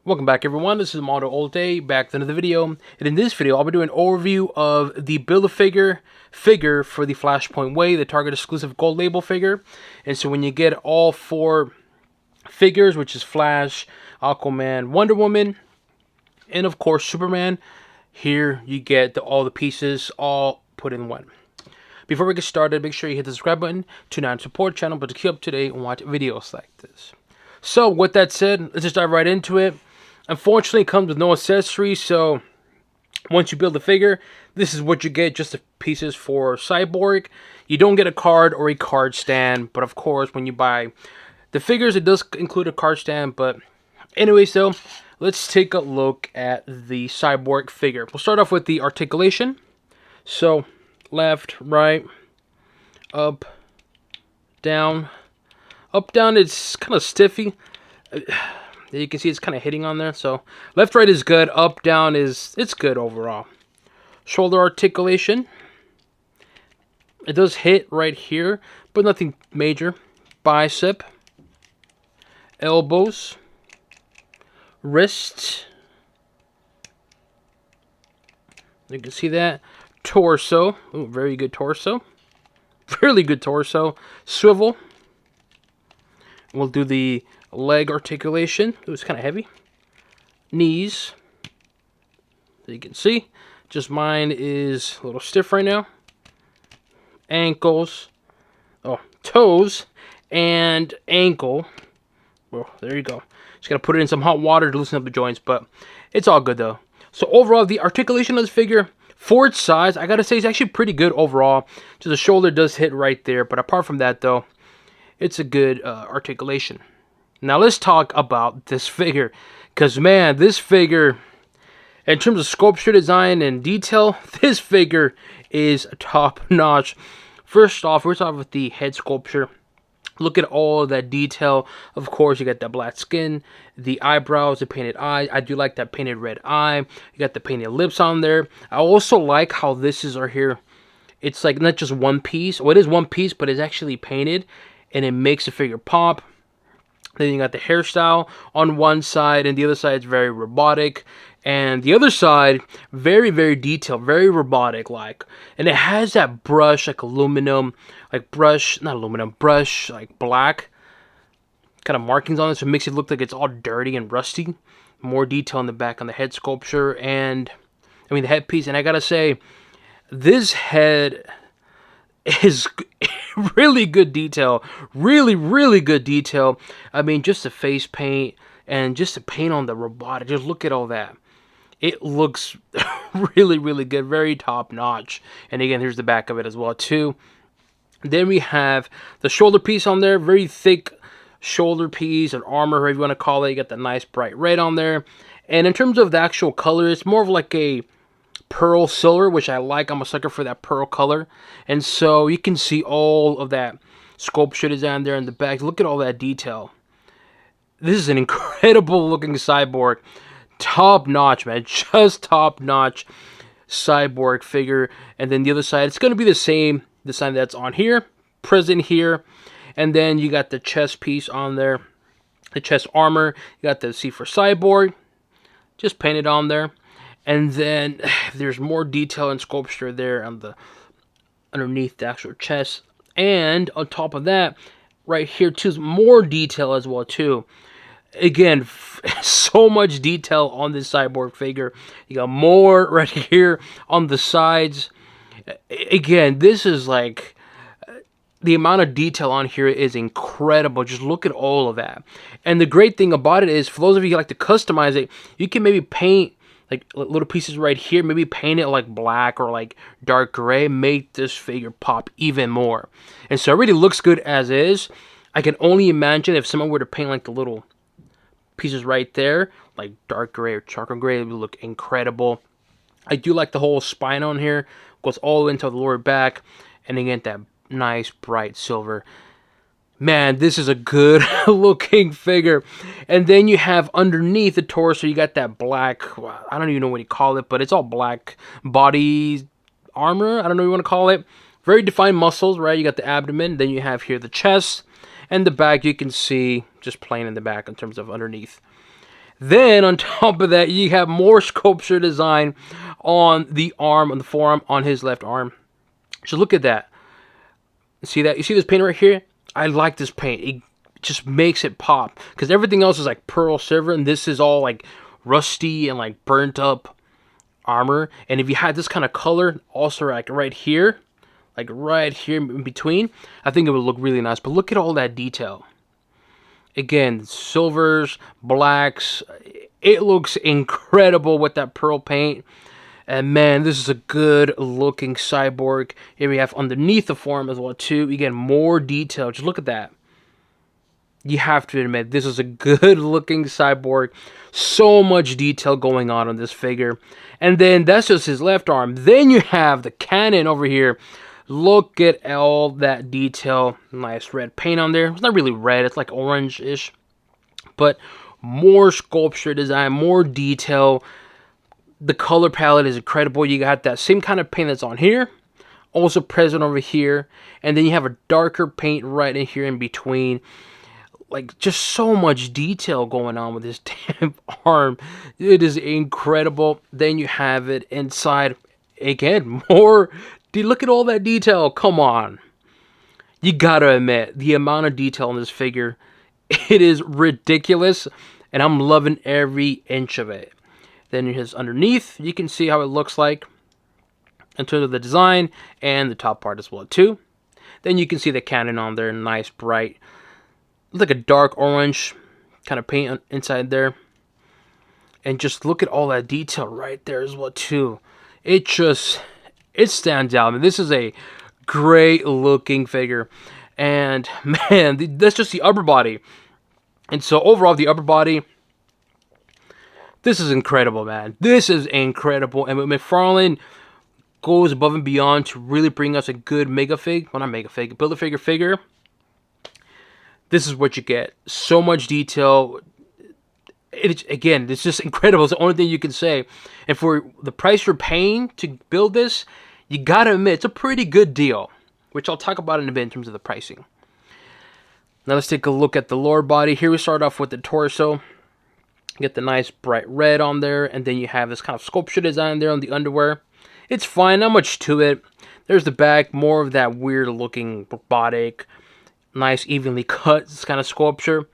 Welcome back, everyone. This is MandoAllDay, back with another video. And in this video, I'll be doing an overview of the Build-A-Figure for the Flashpoint Way, the Target exclusive gold label figure. And so when you get all four figures, which is Flash, Aquaman, Wonder Woman, and of course Superman, here you get all the pieces all put in one. Before we get started, make sure you hit the subscribe button to not support the channel, but to keep up to date and watch videos like this. So with that said, let's just dive right into it. Unfortunately, it comes with no accessories, so once you build the figure, this is what you get, just the pieces for Cyborg. You don't get a card or a card stand, but of course, when you buy the figures, it does include a card stand. But anyway, so let's take a look at the Cyborg figure. We'll start off with the articulation. So, left, right, up, down. Up, down, it's kind of stiffy. You can see it's kind of hitting on there. So left, right is good. Up, down it's good overall. Shoulder articulation. It does hit right here, but nothing major. Bicep. Elbows. Wrist. You can see that. Torso. Ooh, very good torso. Really good torso. Swivel. We'll do the leg articulation. It was kind of heavy. Knees. So you can see, just mine is a little stiff right now. Ankles. Oh, toes and ankle. Well, there you go. Just gotta put it in some hot water to loosen up the joints, but it's all good though. So overall, the articulation of this figure, for its size, I gotta say it's actually pretty good overall. Just the shoulder does hit right there, but apart from that though, it's a good articulation. Now let's talk about this figure, because man, this figure, in terms of sculpture design and detail, this figure is top notch. First off, we're starting with the head sculpture. Look at all of that detail. Of course, you got that black skin, the eyebrows, the painted eye. I do like that painted red eye. You got the painted lips on there. I also like how this is here. It's like not just one piece. Well, it is one piece, but it's actually painted, and it makes the figure pop. Then you got the hairstyle on one side, and the other side is very robotic. And the other side, very, very detailed, very robotic-like. And it has that brush, like aluminum, like brush, not aluminum, brush, like black kind of markings on it. So it makes it look like it's all dirty and rusty. More detail in the back on the head sculpture, and, I mean, the headpiece. And I gotta say, this head is really good detail. Really, really good detail. I mean, just the face paint and just the paint on the robotic. Just look at all that. It looks really, really good. Very top notch. And again, here's the back of it as well too. Then we have the shoulder piece on there. Very thick shoulder piece or armor, however you want to call it. You got the nice bright red on there. And in terms of the actual color, it's more of like a pearl silver, which I like. I'm a sucker for that pearl color. And so you can see all of that sculpture design there in the back. Look at all that detail. This is an incredible looking Cyborg. Top notch, man. Just top notch Cyborg figure. And then the other side, it's going to be the same design that's on here, present here. And then you got the chest piece on there, the chest armor. You got the C for Cyborg, just painted on there. And then there's more detail and sculpture there on the underneath the actual chest. And on top of that, right here too, more detail as well too. Again, so much detail on this Cyborg figure. You got more right here on the sides. Again, this is like, the amount of detail on here is incredible. Just look at all of that. And the great thing about it is, for those of you who like to customize it, you can maybe paint like little pieces right here, maybe paint it like black or like dark gray, make this figure pop even more. And so it really looks good as is. I can only imagine if someone were to paint like the little pieces right there, like dark gray or charcoal gray, it would look incredible. I do like the whole spine on here, goes all the way into the lower back, and again that nice bright silver. Man, this is a good looking figure. And then you have underneath the torso, you got that black, I don't even know what you call it, but it's all black body armor. I don't know what you want to call it. Very defined muscles, right? You got the abdomen. Then you have here the chest. And the back, you can see just plain in the back in terms of underneath. Then on top of that, you have more sculpture design on the arm, on the forearm, on his left arm. So look at that. See that? You see this paint right here? I like this paint. It just makes it pop. Because everything else is like pearl silver, and this is all like rusty and like burnt up armor. And if you had this kind of color also like right here in between, I think it would look really nice. But look at all that detail. Again, silvers, blacks. It looks incredible with that pearl paint. And man, this is a good looking Cyborg. Here we have underneath the form as well too. Again, more detail. Just look at that. You have to admit, this is a good looking Cyborg. So much detail going on this figure. And then that's just his left arm. Then you have the cannon over here. Look at all that detail. Nice red paint on there. It's not really red, it's like orange-ish. But more sculpture design, more detail. The color palette is incredible. You got that same kind of paint that's on here, also present over here. And then you have a darker paint right in here in between. Like, just so much detail going on with this damn arm. It is incredible. Then you have it inside. Again, more. Look at all that detail. Come on. You gotta admit, the amount of detail in this figure, it is ridiculous. And I'm loving every inch of it. Then here's underneath. You can see how it looks like in terms of the design and the top part as well too. Then you can see the cannon on there. Nice, bright. Like a dark orange kind of paint inside there. And just look at all that detail right there as well too. It stands out. I mean, this is a great looking figure. And man, that's just the upper body. And so overall, the upper body, this is incredible, man. This is incredible. And McFarlane goes above and beyond to really bring us a good Build-A-Figure figure. This is what you get. So much detail. Again, it's just incredible. It's the only thing you can say. And for the price you're paying to build this, you gotta admit, it's a pretty good deal. Which I'll talk about in a bit in terms of the pricing. Now let's take a look at the lower body. Here we start off with the torso. Get the nice bright red on there. And then you have this kind of sculpture design there on the underwear. It's fine, not much to it. There's the back, more of that weird looking robotic, nice evenly cut kind of sculpture.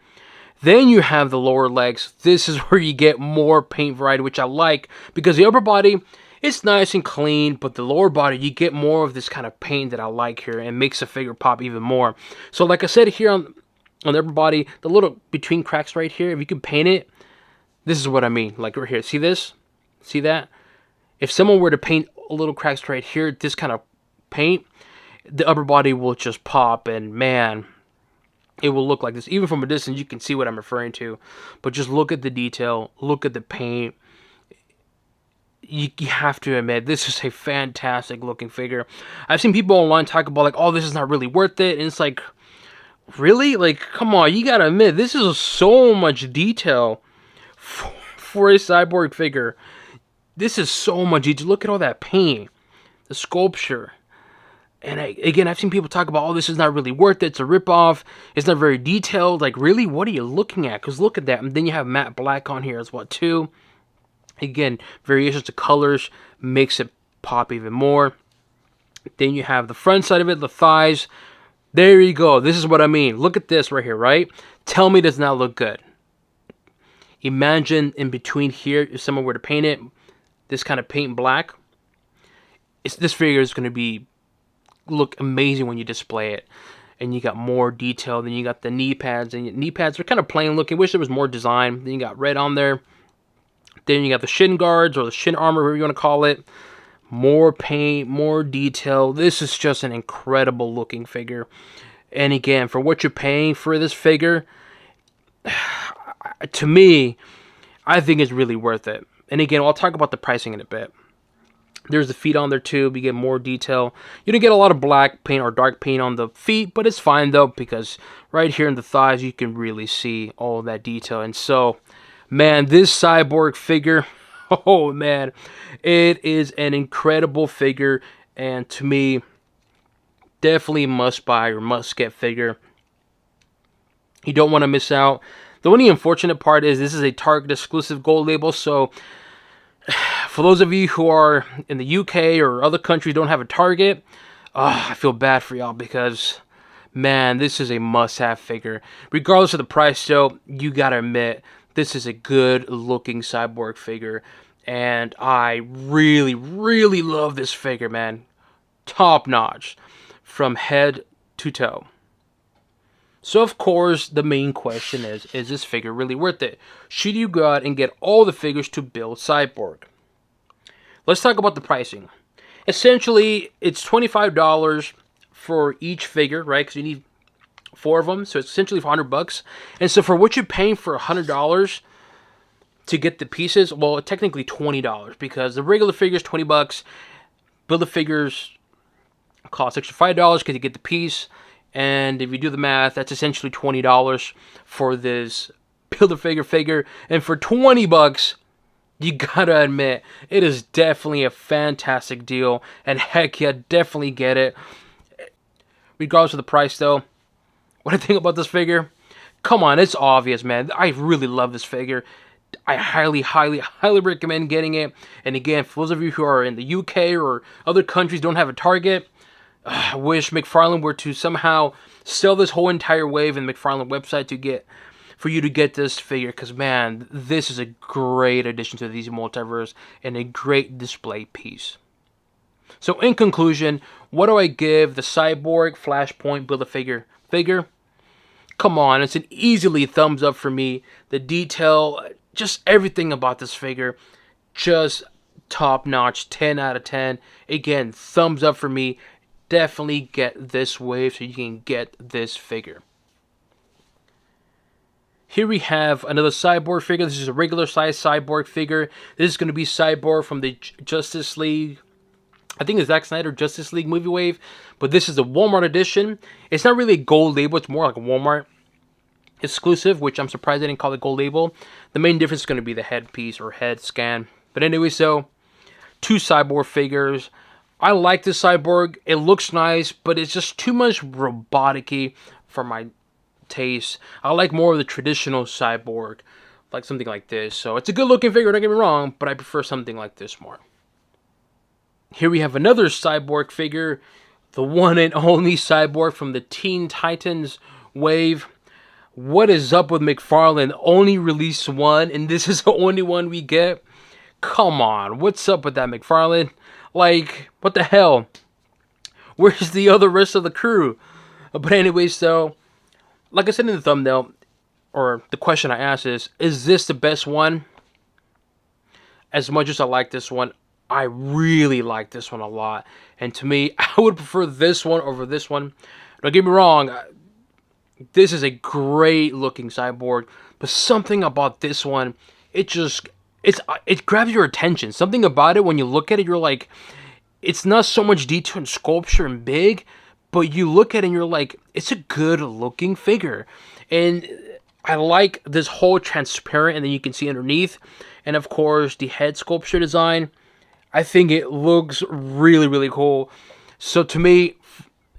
Then you have the lower legs. This is where you get more paint variety, which I like, because the upper body, it's nice and clean, but the lower body, you get more of this kind of paint that I like here, and makes the figure pop even more. So like I said here on the upper body, the little between cracks right here, if you can paint it, this is what I mean. Like right here, see this? See that? If someone were to paint a little cracks right here, this kind of paint, the upper body will just pop, and man, it will look like this. Even from a distance, you can see what I'm referring to. But just look at the detail, look at the paint. You have to admit, this is a fantastic looking figure. I've seen people online talk about like, oh, this is not really worth it. And it's like, really? Like, come on, you gotta admit, this is so much detail for a Cyborg figure. This is so much detail. Look at all that paint, the sculpture. And again, I've seen people talk about, oh, this is not really worth it. It's a ripoff. It's not very detailed. Like, really? What are you looking at? Because look at that. And then you have matte black on here as well, too. Again, variations of colors makes it pop even more. Then you have the front side of it, the thighs. There you go. This is what I mean. Look at this right here, right? Tell me it does not look good. Imagine in between here, if someone were to paint it, this kind of paint black. This figure is going to look amazing when you display it. And you got more detail. Then you got the knee pads. And knee pads are kind of plain looking. Wish there was more design. Then you got red on there. Then you got the shin guards or the shin armor, whatever you want to call it. More paint, more detail. This is just an incredible looking figure. And again, for what you're paying for this figure, to me, I think it's really worth it. And again, I'll talk about the pricing in a bit. There's the feet on there too. You get more detail. You don't get a lot of black paint or dark paint on the feet, but it's fine though, because right here in the thighs, you can really see all that detail. And so, man, this Cyborg figure, oh man, it is an incredible figure. And to me, definitely must buy or must get figure. You don't want to miss out. The only unfortunate part is this is a Target exclusive gold label, so for those of you who are in the UK or other countries don't have a Target, I feel bad for y'all because, man, this is a must-have figure. Regardless of the price, though, you gotta admit, this is a good-looking Cyborg figure, and I really, really love this figure, man. Top-notch, from head to toe. So, of course, the main question is this figure really worth it? Should you go out and get all the figures to build Cyborg? Let's talk about the pricing. Essentially, it's $25 for each figure, right? Because you need 4 of them, so it's essentially $100. And so for what you're paying for $100 to get the pieces, well, technically $20 because the regular figure is $20. Build the figures cost extra $5 because you get the piece. And if you do the math, that's essentially $20 for this Build-A-Figure. And for $20, you gotta admit, it is definitely a fantastic deal. And heck yeah, definitely get it. Regardless of the price, though, what I think about this figure, come on, it's obvious, man. I really love this figure. I highly, highly, highly recommend getting it. And again, for those of you who are in the UK or other countries don't have a Target, I wish McFarlane were to somehow sell this whole entire wave in the McFarlane website for you to get this figure. Because, man, this is a great addition to the DC Multiverse and a great display piece. So, in conclusion, what do I give the Cyborg Flashpoint Build-A-Figure figure? Come on, it's an easily thumbs up for me. The detail, just everything about this figure, just top notch, 10 out of 10. Again, thumbs up for me. Definitely get this wave so you can get this figure. Here we have another Cyborg figure. This is a regular size Cyborg figure. This is going to be Cyborg from the Justice League. I think it's Zack Snyder Justice League movie wave. But this is the Walmart edition. It's not really a gold label. It's more like a Walmart exclusive, which I'm surprised they didn't call it gold label. The main difference is going to be the headpiece or head scan. But anyway, so 2 Cyborg figures. I like this Cyborg. It looks nice, but it's just too much robotic-y for my taste. I like more of the traditional Cyborg, like something like this. So it's a good-looking figure, don't get me wrong, but I prefer something like this more. Here we have another Cyborg figure, the one and only Cyborg from the Teen Titans wave. What is up with McFarlane? Only released one, and this is the only one we get? Come on, what's up with that, McFarlane? Like, what the hell? Where's the other rest of the crew? But anyways, so, like I said in the thumbnail, or the question I asked is this the best one? As much as I like this one, I really like this one a lot. And to me, I would prefer this one over this one. Don't get me wrong, this is a great looking Cyborg, but something about this one, it grabs your attention. Something about it, when you look at it, you're like, it's not so much detail and sculpture and big, but you look at it and you're like, it's a good looking figure. And I like this whole transparent, and then you can see underneath. And of course, the head sculpture design, I think it looks really, really cool. So to me,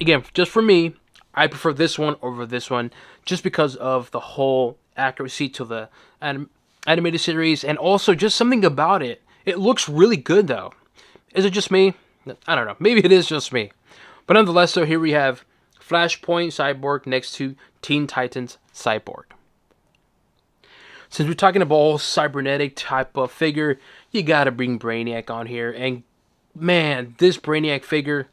again, just for me, I prefer this one over this one, just because of the whole accuracy to the animated series, and also just something about it. It looks really good, though. Is it just me? I don't know. Maybe it is just me. But nonetheless, so here we have Flashpoint Cyborg next to Teen Titans Cyborg. Since we're talking about all cybernetic type of figure, you gotta bring Brainiac on here. And man, this Brainiac figure,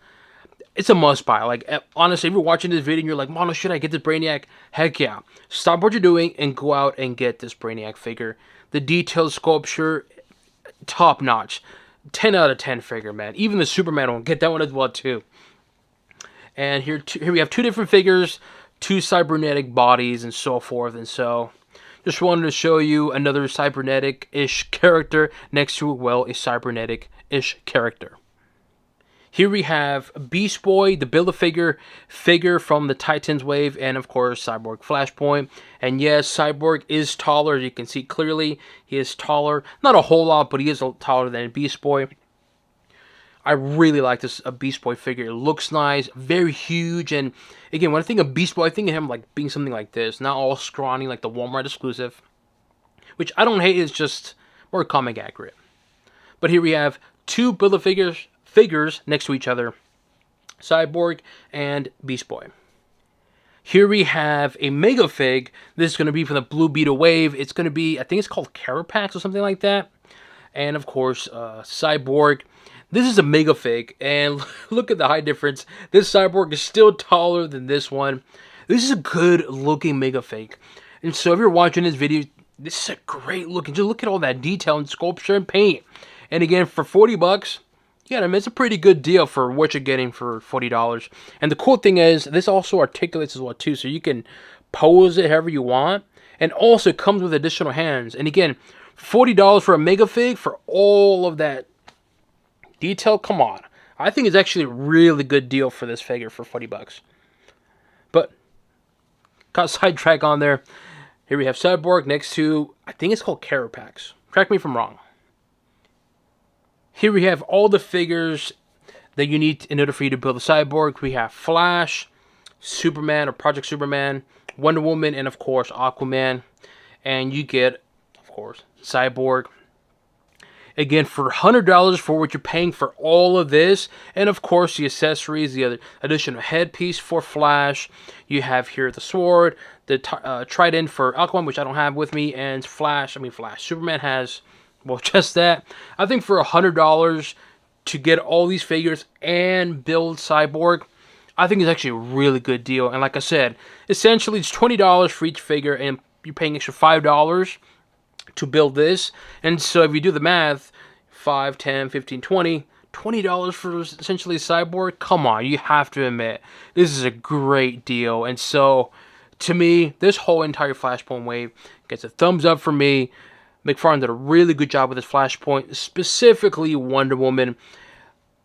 it's a must buy. Like, honestly, if you're watching this video and you're like, Mono, should I get this Brainiac? Heck yeah. Stop what you're doing and go out and get this Brainiac figure. The detailed sculpture, top notch. 10 out of 10 figure, man. Even the Superman one, get that one as well, too. And here we have 2 different figures, 2 cybernetic bodies, and so forth. And so, just wanted to show you another cybernetic-ish character next to, well, a cybernetic-ish character. Here we have Beast Boy, the Build-A-Figure figure from the Titans wave, and of course Cyborg Flashpoint. And yes, Cyborg is taller, as you can see clearly. He is taller, not a whole lot, but he is taller than Beast Boy. I really like this Beast Boy figure. It looks nice, very huge, and again, when I think of Beast Boy, I think of him like being something like this, not all scrawny like the Walmart exclusive, which I don't hate. It's just more comic accurate. But here we have two Build-A-Figures next to each other, Cyborg and Beast Boy. Here we have a Mega Fig. This is going to be from the Blue Beetle wave. It's going to be, I think it's called Carapax or something like that. And of course, Cyborg. This is a Mega Fig, and look at the height difference. This Cyborg is still taller than this one. This is a good looking Mega Fig. And so if you're watching this video, this is a great looking. Just look at all that detail and sculpture and paint. And again, for 40 bucks, yeah, I mean, it's a pretty good deal for what you're getting for $40. And the cool thing is, this also articulates as well too, so you can pose it however you want. And also comes with additional hands. And again, $40 for a Mega Fig for all of that detail, come on. I think it's actually a really good deal for this figure for 40 bucks. But got sidetrack on there. Here we have Cyborg next to, I think it's called Carapax. Correct me if I'm wrong. Here we have all the figures that you need in order for you to build a Cyborg. We have Flash, Superman or Project Superman, Wonder Woman, and of course Aquaman. And you get, of course, Cyborg. Again, for $100 for what you're paying for all of this, and of course the accessories, the other additional headpiece for Flash. You have here the sword, the trident for Aquaman, which I don't have with me, and Flash. Superman has, well, just that. I think for $100 to get all these figures and build Cyborg, I think it's actually a really good deal. And like I said, essentially it's $20 for each figure, and you're paying extra $5 to build this. And so if you do the math, 5, 10, 15, 20, $20 for essentially Cyborg, come on, you have to admit, this is a great deal. And so, to me, this whole entire Flashpoint wave gets a thumbs up for me. McFarlane did a really good job with this Flashpoint, specifically Wonder Woman.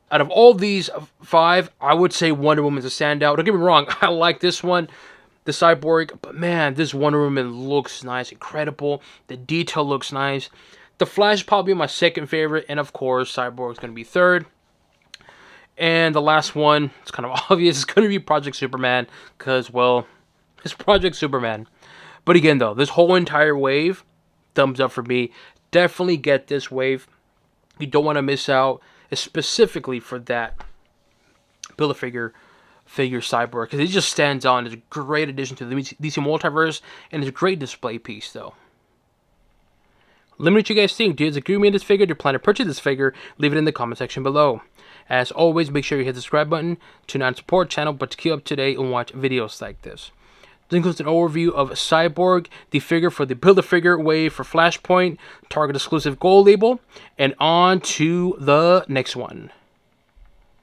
Out of all these 5, I would say Wonder Woman's a standout. Don't get me wrong, I like this one, the Cyborg, but man, this Wonder Woman looks nice, incredible. The detail looks nice. The Flash is probably my second favorite, and of course, Cyborg is going to be third. And the last one, it's kind of obvious, it's going to be Project Superman, because, well, it's Project Superman. But again, though, this whole entire wave, thumbs up for me. Definitely get this wave. You don't want to miss out, specifically for that Build-A-Figure Cyborg, because it just stands on. It's a great addition to the DC Multiverse, and it's a great display piece, though. Let me know what you guys think. Do you agree with me on this figure? Do you plan to purchase this figure? Leave it in the comment section below. As always, make sure you hit the subscribe button to not support the channel, but to keep up to date and watch videos like this. This includes an overview of Cyborg, the figure for the Build-A-Figure wave for Flashpoint, Target exclusive gold label, and on to the next one.